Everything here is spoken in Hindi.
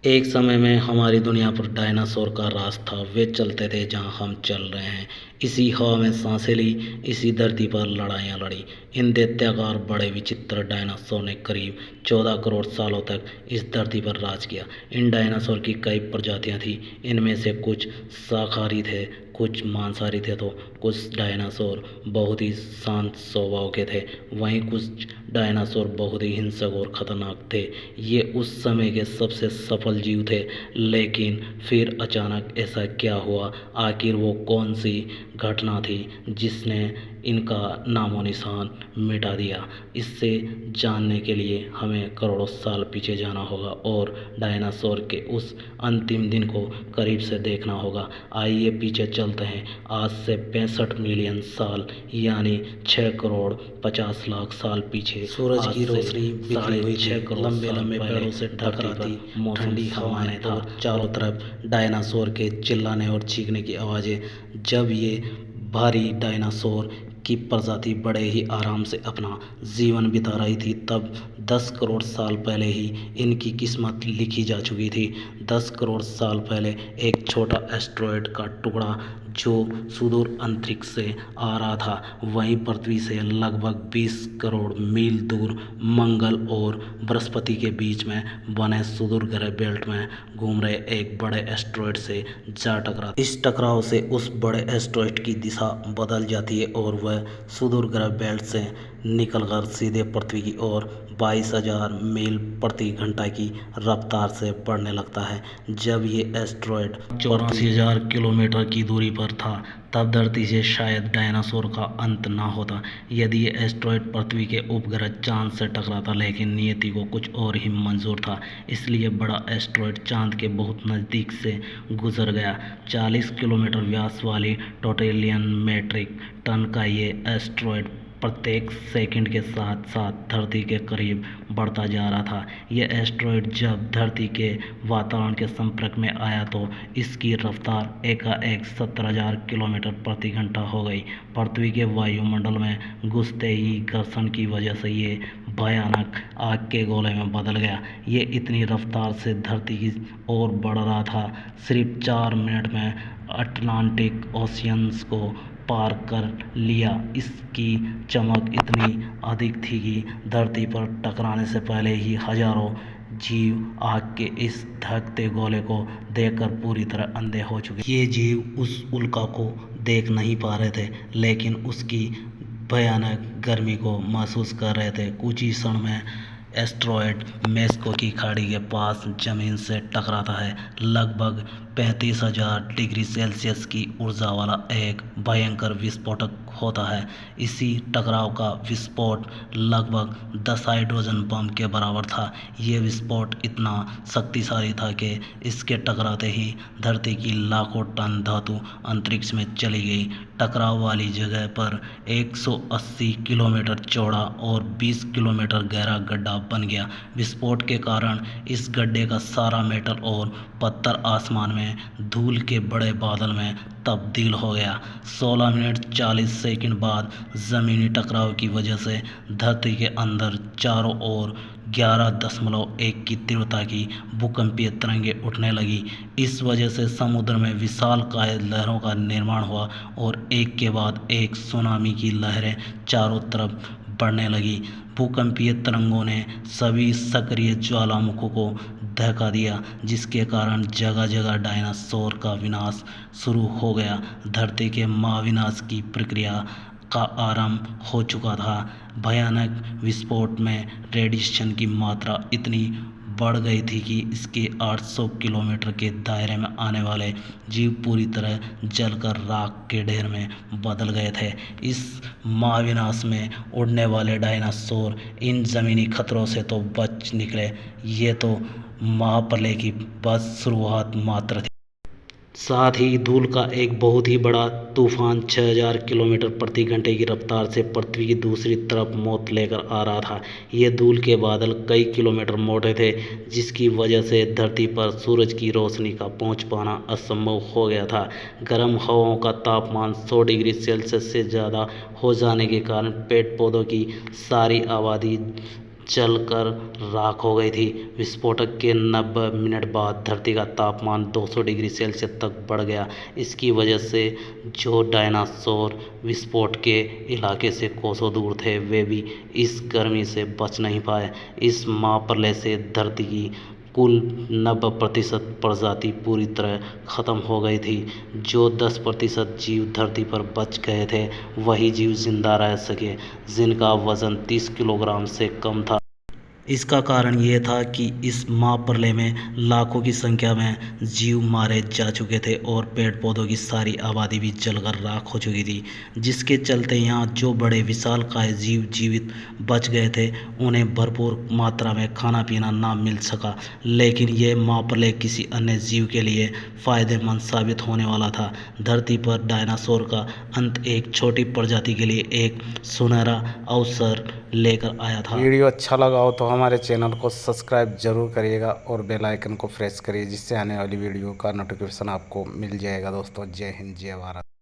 एक समय में हमारी दुनिया पर डायनासोर का राज था। वे चलते थे जहाँ हम चल रहे हैं, इसी हवा में सांसें ली, इसी धरती पर लड़ाइयाँ लड़ी। इन दैत्याकार बड़े विचित्र डायनासोर ने करीब 14 करोड़ सालों तक इस धरती पर राज किया। इन डायनासोर की कई प्रजातियाँ थीं। इनमें से कुछ शाकाहारी थे, कुछ मांसाहारी थे तो कुछ डायनासोर बहुत ही शांत स्वभाव के थे। वहीं कुछ डायनासोर बहुत ही हिंसक और खतरनाक थे। ये उस समय के सबसे सफल जीव थे। लेकिन फिर अचानक ऐसा क्या हुआ? आखिर वो कौन सी घटना थी जिसने इनका नामो निशान मिटा दिया? इससे जानने के लिए हमें करोड़ों साल पीछे जाना होगा और डायनासोर के उस अंतिम दिन को करीब से देखना होगा। आइए पीछे चलते हैं, आज से 65 मिलियन साल यानी 6 करोड़ 50 लाख साल पीछे। सूरज की रोशनी बिखरी हुई थी, लंबे लंबे पेड़ों से टकराती ठंडी हवाएं और चारों तरफ डायनासोर के चिल्लाने और चीखने की आवाज़ें। जब ये भारी डायनासोर की प्रजाति बड़े ही आराम से अपना जीवन बिता रही थी, तब 10 करोड़ साल पहले ही इनकी किस्मत लिखी जा चुकी थी। 10 करोड़ साल पहले एक छोटा एस्टेरॉयड का टुकड़ा जो सुदूर अंतरिक्ष से आ रहा था, वहीं पृथ्वी से लगभग 20 करोड़ मील दूर मंगल और बृहस्पति के बीच में बने सुदूर ग्रह बेल्ट में घूम रहे एक बड़े एस्टेरॉयड से जा टकरा। इस टकराव से उस बड़े एस्टेरॉयड की दिशा बदल जाती है और वह सुदूर ग्रह बेल्ट से निकलकर सीधे पृथ्वी की ओर 22,000 मील प्रति घंटा की रफ्तार से बढ़ने लगता है। जब ये एस्टेरॉयड 84,000 किलोमीटर की दूरी पर था, तब धरती से शायद डायनासोर का अंत ना होता यदि ये एस्टेरॉयड पृथ्वी के उपग्रह चांद से टकराता। लेकिन नियति को कुछ और ही मंजूर था, इसलिए बड़ा एस्टेरॉयड चांद के बहुत नज़दीक से गुजर गया। 40 किलोमीटर व्यास वाली टोटेलियन मेट्रिक टन का ये एस्टेरॉयड प्रत्येक सेकंड के साथ साथ धरती के करीब बढ़ता जा रहा था। यह एस्टेरॉयड जब धरती के वातावरण के संपर्क में आया तो इसकी रफ्तार एकाएक 17,000 किलोमीटर प्रति घंटा हो गई। पृथ्वी के वायुमंडल में घुसते ही घर्षण की वजह से ये भयानक आग के गोले में बदल गया। ये इतनी रफ्तार से धरती की ओर बढ़ रहा था, सिर्फ 4 मिनट में अटलांटिक ओशियंस को पार कर लिया। इसकी चमक इतनी अधिक थी कि धरती पर टकराने से पहले ही हजारों जीव आग के इस धकते गोले को देखकर पूरी तरह अंधे हो चुके। ये जीव उस उल्का को देख नहीं पा रहे थे, लेकिन उसकी भयानक गर्मी को महसूस कर रहे थे। कुछ ही क्षण में एस्टेरॉयड मेक्सिको की खाड़ी के पास जमीन से टकराता है। लगभग 35,000 डिग्री सेल्सियस की ऊर्जा वाला एक भयंकर विस्फोटक होता है। इसी टकराव का विस्फोट लगभग 10 हाइड्रोजन बम के बराबर था। ये विस्फोट इतना शक्तिशाली था कि इसके टकराते ही धरती की लाखों टन धातु अंतरिक्ष में चली गई। टकराव वाली जगह पर 180 किलोमीटर चौड़ा और 20 किलोमीटर गहरा गड्ढा बन गया। विस्फोट के कारण इस गड्ढे का सारा मेटल और पत्थर आसमान में धूल के बड़े बादल में तब्दील हो गया। 16 मिनट 40 सेकंड बाद ज़मीनी टकराव की वजह से धरती के अंदर चारों ओर 11.1 की तीव्रता की भूकंपीय तरंगें उठने लगी। इस वजह से समुद्र में विशालकाय लहरों का निर्माण हुआ और एक के बाद एक सुनामी की लहरें चारों तरफ बढ़ने लगी। भूकंपीय तरंगों ने सभी सक्रिय ज्वालामुखों को धक्का दिया, जिसके कारण जगह जगह डायनासोर का विनाश शुरू हो गया। धरती के महाविनाश की प्रक्रिया का आरंभ हो चुका था। भयानक विस्फोट में रेडिएशन की मात्रा इतनी बढ़ गई थी कि इसके 800 किलोमीटर के दायरे में आने वाले जीव पूरी तरह जलकर राख के ढेर में बदल गए थे। इस महाविनाश में उड़ने वाले डायनासोर इन ज़मीनी खतरों से तो बच निकले, ये तो महाप्रलय की बस शुरुआत मात्र थी। साथ ही धूल का एक बहुत ही बड़ा तूफान 6,000 किलोमीटर प्रति घंटे की रफ्तार से पृथ्वी की दूसरी तरफ मौत लेकर आ रहा था। ये धूल के बादल कई किलोमीटर मोटे थे, जिसकी वजह से धरती पर सूरज की रोशनी का पहुंच पाना असंभव हो गया था। गर्म हवाओं का तापमान 100 डिग्री सेल्सियस से ज़्यादा हो जाने के कारण पेड़ पौधों की सारी आबादी जलकर राख हो गई थी। विस्फोट के 90 मिनट बाद धरती का तापमान 200 डिग्री सेल्सियस तक बढ़ गया। इसकी वजह से जो डायनासोर विस्फोट के इलाके से कोसों दूर थे, वे भी इस गर्मी से बच नहीं पाए। इस महाप्रलय से धरती की कुल 90% प्रजाति पूरी तरह खत्म हो गई थी। जो 10% जीव धरती पर बच गए थे, वही जीव जिंदा रह सके, जिनका वजन 30 किलोग्राम से कम था। इसका कारण ये था कि इस महाप्रलय में लाखों की संख्या में जीव मारे जा चुके थे और पेड़ पौधों की सारी आबादी भी जलकर राख हो चुकी थी, जिसके चलते यहाँ जो बड़े विशालकाय जीव जीवित बच गए थे, उन्हें भरपूर मात्रा में खाना पीना ना मिल सका। लेकिन यह महाप्रलय किसी अन्य जीव के लिए फ़ायदेमंद साबित होने वाला था। धरती पर डायनासोर का अंत एक छोटी प्रजाति के लिए एक सुनहरा अवसर लेकर आया था। वीडियो अच्छा लगा हो तो हमारे चैनल को सब्सक्राइब जरूर करिएगा और बेल आइकन को प्रेस करिए, जिससे आने वाली वीडियो का नोटिफिकेशन आपको मिल जाएगा। दोस्तों, जय हिंद, जय भारत।